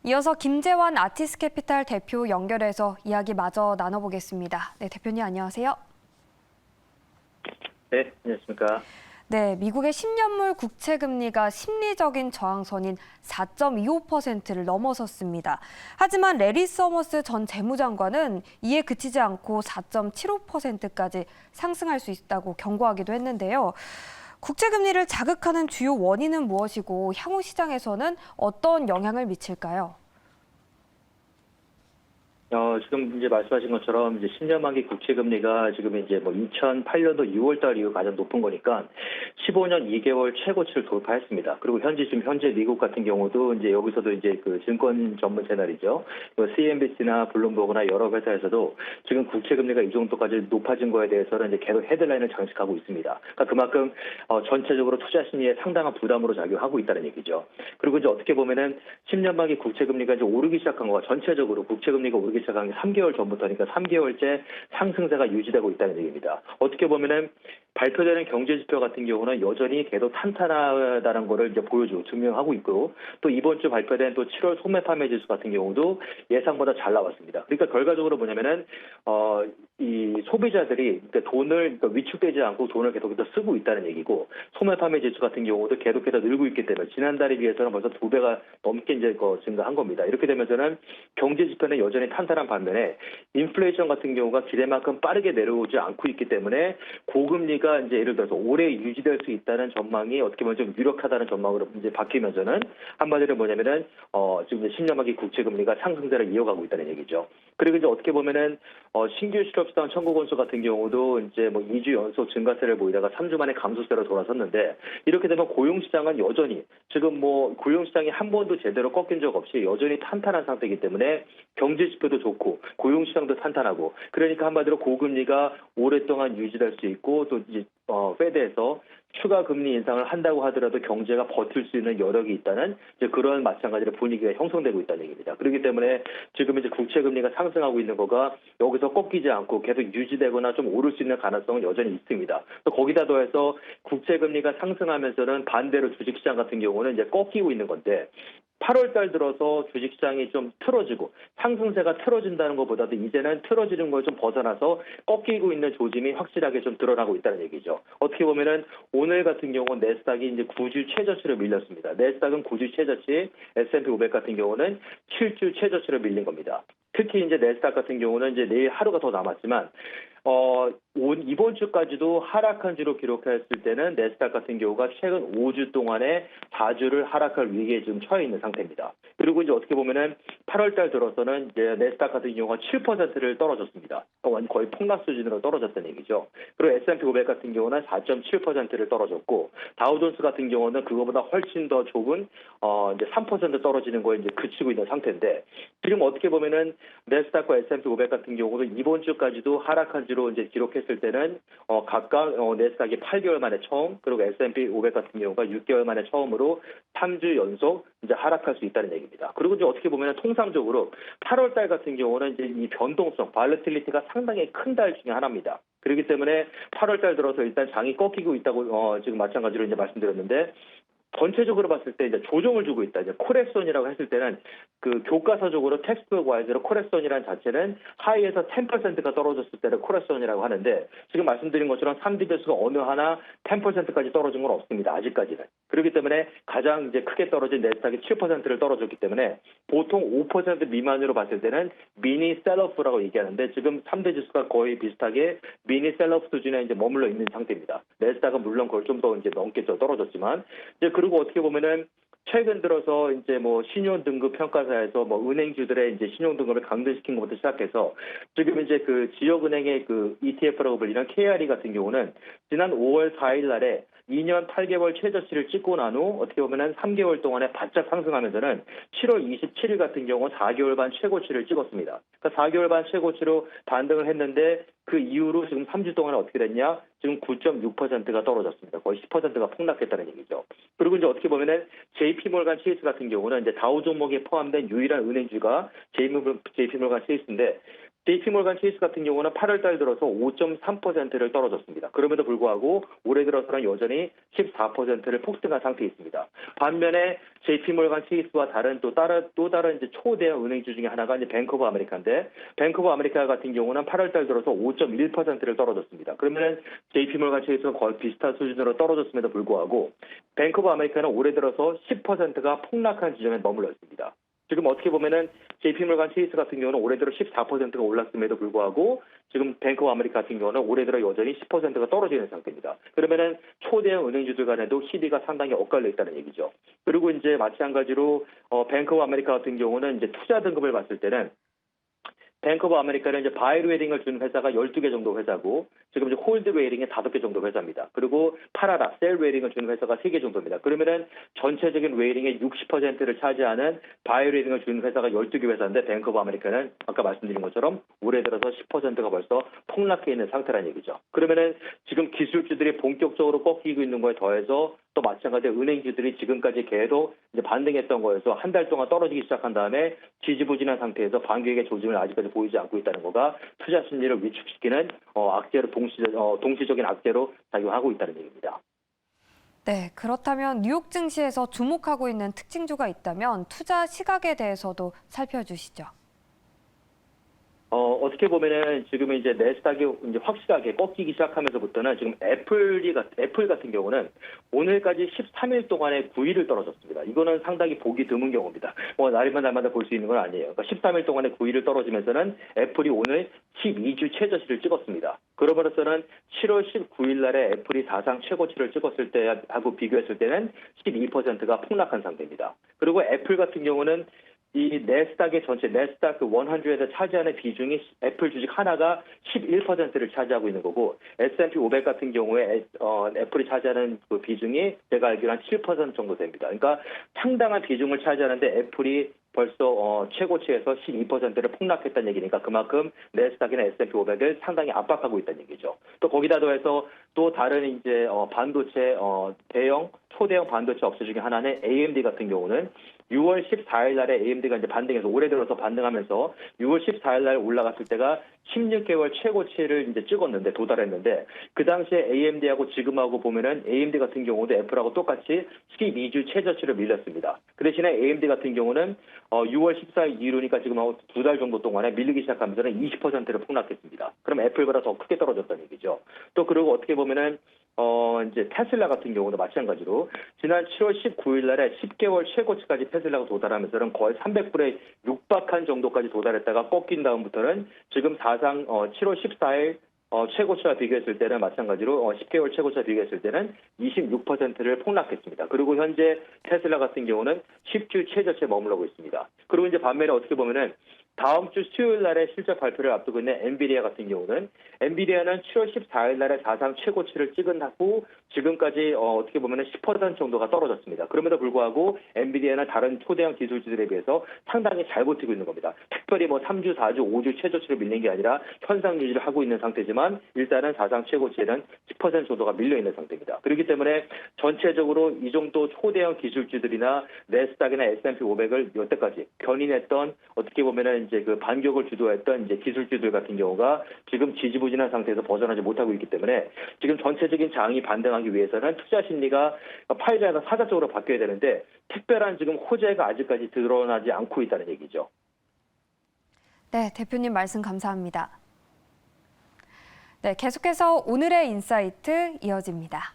이어서 김재환 아티스캐피탈 대표 연결해서 이야기 마저 나눠보겠습니다. 네, 대표님 안녕하세요. 네, 안녕하십니까. 네, 미국의 10년물 국채 금리가 심리적인 저항선인 4.25%를 넘어섰습니다. 하지만 레리 서머스 전 재무장관은 이에 그치지 않고 4.75%까지 상승할 수 있다고 경고하기도 했는데요. 국채 금리를 자극하는 주요 원인은 무엇이고 향후 시장에서는 어떤 영향을 미칠까요? 지금 이제 말씀하신 것처럼 이제 10년 만기 국채 금리가 지금 이제 뭐 2008년도 6월 달 이후 가장 높은 거니까 15년 2개월 최고치를 돌파했습니다. 그리고 현재 미국 같은 경우도 이제 여기서도 이제 그 증권 전문 채널이죠. CNBC나 블룸버그나 여러 회사에서도 지금 국채 금리가 이 정도까지 높아진 거에 대해서는 이제 계속 헤드라인을 장식하고 있습니다. 그러니까 그만큼 전체적으로 투자 심리에 상당한 부담으로 작용하고 있다는 얘기죠. 그리고 이제 어떻게 보면은 10년 만기 국채 금리가 이제 오르기 시작한 거가 전체적으로 국채 금리가 오르기 시작한 게 3개월 전부터니까 3개월째 상승세가 유지되고 있다는 얘기입니다. 어떻게 보면은 발표되는 경제 지표 같은 경우는 여전히 계속 탄탄하다는 거를 이제 보여주고 증명하고 있고, 또 이번 주 발표된 또 7월 소매 판매 지수 같은 경우도 예상보다 잘 나왔습니다. 그러니까 결과적으로 뭐냐면은 이 소비자들이 그러니까 그러니까 위축되지 않고 돈을 계속해서 쓰고 있다는 얘기고, 소매 판매 지수 같은 경우도 계속해서 늘고 있기 때문에 지난달에 비해서는 벌써 2배가 넘게 이제 증가한 겁니다. 이렇게 되면서는 경제 지표는 여전히 탄탄한 반면에 인플레이션 같은 경우가 기대만큼 빠르게 내려오지 않고 있기 때문에 고금리가 이제 예를 들어서 오래 유지될 수 있다는 전망이 어떻게 보면 좀 유력하다는 전망으로 이제 바뀌면서는 한마디로 뭐냐면은 지금 이제 10년 만기 국채 금리가 상승세를 이어가고 있다는 얘기죠. 그리고 이제 어떻게 보면은 신규 실업수당 청구 건수 같은 경우도 이제 뭐 2주 연속 증가세를 보이다가 3주 만에 감소세로 돌아섰는데, 이렇게 되면 고용 시장은 여전히 지금 뭐 고용 시장이 한 번도 제대로 꺾인 적 없이 여전히 탄탄한 상태이기 때문에 경제 지표도 좋고 고용 시장도 탄탄하고, 그러니까 한마디로 고금리가 오랫동안 유지될 수 있고, 또 이제 페드에서 추가 금리 인상을 한다고 하더라도 경제가 버틸 수 있는 여력이 있다는 이제 그런 마찬가지로 분위기가 형성되고 있다는 얘기입니다. 그렇기 때문에 지금 이제 국채 금리가 상승하고 있는 거가 여기서 꺾이지 않고 계속 유지되거나 좀 오를 수 있는 가능성은 여전히 있습니다. 또 거기다 더해서 국채 금리가 상승하면서는 반대로 주식시장 같은 경우는 이제 꺾이고 있는 건데, 8월 달 들어서 주식시장이 좀 틀어지고 상승세가 틀어진다는 것보다도 이제는 틀어지는 걸 좀 벗어나서 꺾이고 있는 조짐이 확실하게 좀 드러나고 있다는 얘기죠. 어떻게 보면은 오늘 같은 경우는 내스닥이 이제 9주 최저치로 밀렸습니다. 내스닥은 9주 최저치, S&P 500 같은 경우는 7주 최저치로 밀린 겁니다. 특히 이제 내스닥 같은 경우는 이제 내일 하루가 더 남았지만 이번 주까지도 하락한 주로 기록했을 때는 내스닥 같은 경우가 최근 5주 동안에 4주를 하락할 위기에 지금 처해 있는 상태입니다. 그리고 이제 어떻게 보면은 8월 달 들어서는 이제 내스닥 같은 경우가 7%를 떨어졌습니다. 거의 폭락 수준으로 떨어졌다는 얘기죠. 그리고 S&P 500 같은 경우는 4.7%를 떨어졌고, 다우존스 같은 경우는 그거보다 훨씬 더 좁은 이제 3% 떨어지는 거에 이제 그치고 있는 상태인데, 지금 어떻게 보면은 내스닥과 S&P 500 같은 경우도 이번 주까지도 하락한 주로 이제 기록했을 때는 각각 내스닥이 8개월 만에 처음, 그리고 S&P 500 같은 경우가 6개월 만에 처음으로 3주 연속 이제 하락할 수 있다는 얘기입니다. 그리고 이제 어떻게 보면 통상적으로 8월 달 같은 경우는 이제 이 변동성, 발러틸리티가 상당히 큰 달 중에 하나입니다. 그렇기 때문에 8월 달 들어서 일단 장이 꺾이고 있다고 지금 마찬가지로 이제 말씀드렸는데, 전체적으로 봤을 때 이제 조정을 주고 있다. 이제 코렉션이라고 했을 때는 그 교과서적으로 텍스트북 와이즈로 코렉션이라는 자체는 하이에서 10%가 떨어졌을 때를 코렉션이라고 하는데, 지금 말씀드린 것처럼 3대 지수가 어느 하나 10%까지 떨어진 건 없습니다. 아직까지는. 그렇기 때문에 가장 이제 크게 떨어진 내스닥이 7%를 떨어졌기 때문에 보통 5% 미만으로 봤을 때는 미니 셀러프라고 얘기하는데, 지금 3대 지수가 거의 비슷하게 미니 셀러프 수준에 이제 머물러 있는 상태입니다. 내스닥은 물론 그걸 좀 더 이제 넘게 떨어졌지만, 이제 그리고 어떻게 보면은 최근 들어서 이제 뭐 신용 등급 평가사에서 뭐 은행주들의 이제 신용 등급을 강등시킨 것부터 시작해서 지금 이제 그 지역은행의 그 ETF라고 불리는 KRE 같은 경우는 지난 5월 4일 날에 2년 8개월 최저치를 찍고 난 후 어떻게 보면은 3개월 동안에 바짝 상승하면서는 7월 27일 같은 경우 4개월 반 최고치를 찍었습니다. 그러니까 4개월 반 최고치로 반등을 했는데, 그 이후로 지금 3주 동안에 어떻게 됐냐? 지금 9.6%가 떨어졌습니다. 거의 10%가 폭락했다는 얘기죠. 그리고 이제 어떻게 보면은 JP모르간 체이스 같은 경우는 이제 다우 종목에 포함된 유일한 은행주가 JP모르간 체이스인데, JP모간 체이스 같은 경우는 8월 달 들어서 5.3%를 떨어졌습니다. 그럼에도 불구하고 올해 들어서는 여전히 14%를 폭등한 상태에 있습니다. 반면에 JP모간 체이스와 또 다른 이제 초대형 은행주 중에 하나가 이제 뱅크 오브 아메리카인데, 뱅크 오브 아메리카 같은 경우는 8월 달 들어서 5.1%를 떨어졌습니다. 그러면은 JP모간 체이스가 거의 비슷한 수준으로 떨어졌음에도 불구하고 뱅크 오브 아메리카는 올해 들어서 10%가 폭락한 지점에 머물러 있습니다. 지금 어떻게 보면은 JP모간 체이스 같은 경우는 올해 들어 14%가 올랐음에도 불구하고 지금 뱅크 오브 아메리카 같은 경우는 올해 들어 여전히 10%가 떨어지는 상태입니다. 그러면은 초대형 은행주들 간에도 희비가 상당히 엇갈려 있다는 얘기죠. 그리고 이제 마찬가지로 뱅크 오브 아메리카 같은 경우는 이제 투자 등급을 봤을 때는 뱅크 오브 아메리카는 이제 바이 레이팅을 주는 회사가 12개 정도 회사고, 지금 이제 홀드 레이팅이 5개 정도 회사입니다. 그리고 팔아라, 셀 레이팅을 주는 회사가 3개 정도입니다. 그러면은 전체적인 레이팅의 60%를 차지하는 바이 레이팅을 주는 회사가 12개 회사인데, 뱅크 오브 아메리카는 아까 말씀드린 것처럼 올해 들어서 10%가 벌써 폭락해 있는 상태라는 얘기죠. 그러면은 지금 기술주들이 본격적으로 꺾이고 있는 거에 더해서 또 마찬가지로 은행주들이 지금까지 계속 이제 반등했던 거에서 한 달 동안 떨어지기 시작한 다음에 지지부진한 상태에서 반격의 조짐을 아직까지 보이지 않고 있다는 거가 투자 심리를 위축시키는 악재로 동시적인 악재로 작용하고 있다는 얘기입니다. 네, 그렇다면 뉴욕 증시에서 주목하고 있는 특징주가 있다면 투자 시각에 대해서도 살펴주시죠. 어떻게 보면은 지금 이제 내스닥이 이제 확실하게 꺾이기 시작하면서부터는 지금 애플 같은 경우는 오늘까지 13일 동안에 9위를 떨어졌습니다. 이거는 상당히 보기 드문 경우입니다. 날이면 날마다 볼 수 있는 건 아니에요. 그러니까 13일 동안에 9위를 떨어지면서는 애플이 오늘 12주 최저치를 찍었습니다. 그러므로서는 7월 19일 날에 애플이 사상 최고치를 찍었을 때하고 비교했을 때는 12%가 폭락한 상태입니다. 그리고 애플 같은 경우는 이 내스닥의 전체 내스닥 100에서 차지하는 비중이 애플 주식 하나가 11%를 차지하고 있는 거고, S&P 500 같은 경우에 애플이 차지하는 그 비중이 제가 알기로 한 7% 정도 됩니다. 그러니까 상당한 비중을 차지하는데 애플이 벌써 최고치에서 12%를 폭락했다는 얘기니까 그만큼 내스닥이나 S&P 500을 상당히 압박하고 있다는 얘기죠. 또 거기다 더해서 또 다른 이제 반도체 초대형 반도체 업체 중에 하나는 AMD 같은 경우는 6월 14일 날에 AMD가 이제 반등해서 올해 들어서 반등하면서 6월 14일 날 올라갔을 때가 16개월 최고치를 이제 찍었는데 도달했는데, 그 당시에 AMD하고 지금하고 보면은 AMD 같은 경우도 애플하고 똑같이 12주 최저치를 밀렸습니다. 그 대신에 AMD 같은 경우는 6월 14일 이후니까 지금하고 2달 정도 동안에 밀리기 시작하면서는 20%를 폭락했습니다. 그럼 애플보다 더 크게 떨어졌다는 얘기죠. 또 그리고 어떻게 보면은 이제 테슬라 같은 경우도 마찬가지로 지난 7월 19일 날에 10개월 최고치까지 테슬라가 도달하면서는 거의 300불에 육박한 정도까지 도달했다가 꺾인 다음부터는 지금 사상 7월 14일 최고치와 비교했을 때는 마찬가지로 10개월 최고치와 비교했을 때는 26%를 폭락했습니다. 그리고 현재 테슬라 같은 경우는 10주 최저치에 머물러고 있습니다. 그리고 이제 반면에 어떻게 보면은 다음 주 수요일 날에 실적 발표를 앞두고 있는 엔비디아 같은 경우는 엔비디아는 7월 14일 날에 사상 최고치를 찍은 후 지금까지 어떻게 보면 10% 정도가 떨어졌습니다. 그럼에도 불구하고 엔비디아는 다른 초대형 기술주들에 비해서 상당히 잘 버티고 있는 겁니다. 특별히 3주, 4주, 5주 최저치를 밀린 게 아니라 현상 유지를 하고 있는 상태지만 일단은 사상 최고치에는 10% 정도가 밀려 있는 상태입니다. 그렇기 때문에 전체적으로 이 정도 초대형 기술주들이나 내스닥이나 S&P 500을 여태까지 견인했던 어떻게 보면은 이제 그 반격을 주도했던 이제 기술주들 같은 경우가 지금 지지부진한 상태에서 벗어나지 못하고 있기 때문에 지금 전체적인 장이 반등하기 위해서는 투자 심리가 파이자에서 사자 쪽으로 바뀌어야 되는데 특별한 지금 호재가 아직까지 드러나지 않고 있다는 얘기죠. 네, 대표님 말씀 감사합니다. 네, 계속해서 오늘의 인사이트 이어집니다.